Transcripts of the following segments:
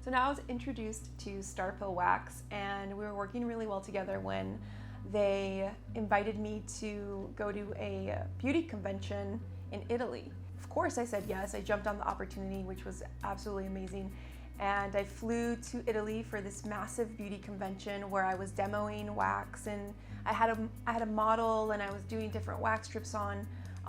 So now I was introduced to Star Pill Wax, and we were working really well together when they invited me to go to a beauty convention in Italy. Of course I said yes. I jumped on the opportunity, which was absolutely amazing. And I flew to Italy for this massive beauty convention where I was demoing wax, and I had a model, and I was doing different wax strips on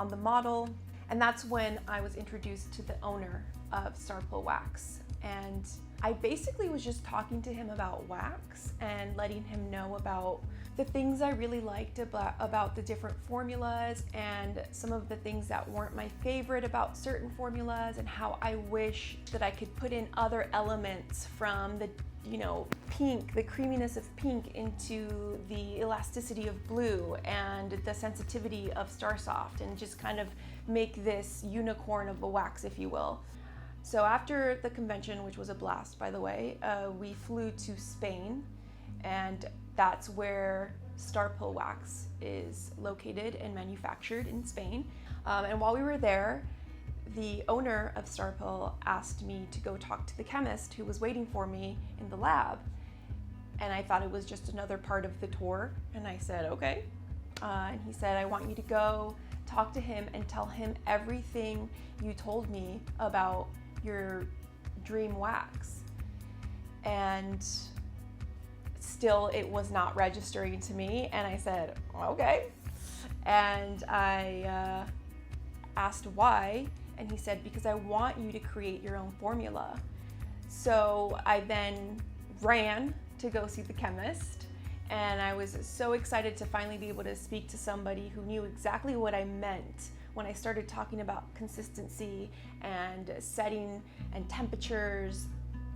the model. And that's when I was introduced to the owner of Star Pill Wax. And I basically was just talking to him about wax and letting him know about the things I really liked about the different formulas, and some of the things that weren't my favorite about certain formulas, and how I wish that I could put in other elements from the pink, the creaminess of pink, into the elasticity of blue and the sensitivity of Star Soft, and just kind of make this unicorn of a wax, if you will. So after the convention, which was a blast, by the way, we flew to Spain, and that's where Star Pill Wax is located and manufactured, in Spain. And while we were there, the owner of Star Pill asked me to go talk to the chemist who was waiting for me in the lab. And I thought it was just another part of the tour, and I said, okay. And he said, I want you to go talk to him and tell him everything you told me about your dream wax. And still it was not registering to me, and I said, okay. And I asked why, and he said, because I want you to create your own formula. So I then ran to go see the chemist, and I was so excited to finally be able to speak to somebody who knew exactly what I meant when I started talking about consistency and setting and temperatures.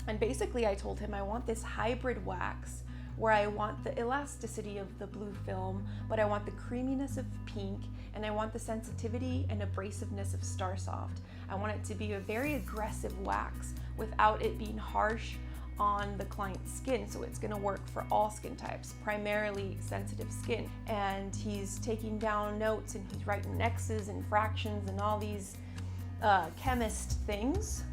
And basically I told him I want this hybrid wax where I want the elasticity of the blue film, but I want the creaminess of pink, and I want the sensitivity and abrasiveness of Star Soft. I want it to be a very aggressive wax without it being harsh on the client's skin, so it's gonna work for all skin types, primarily sensitive skin. And he's taking down notes, and he's writing X's and fractions and all these chemist things.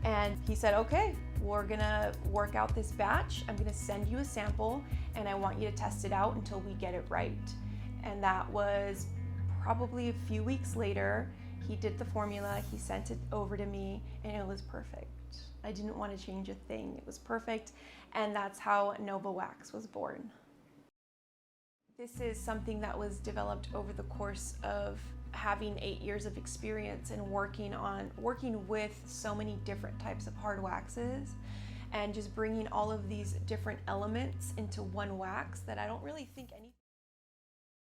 And he said, okay, we're gonna work out this batch. I'm gonna send you a sample, and I want you to test it out until we get it right. And that was probably a few weeks later. He did the formula, he sent it over to me, and it was perfect. I didn't want to change a thing. It was perfect, and that's how Nova Wax was born. This is something that was developed over the course of having 8 years of experience and working with so many different types of hard waxes, and just bringing all of these different elements into one wax that I don't really think any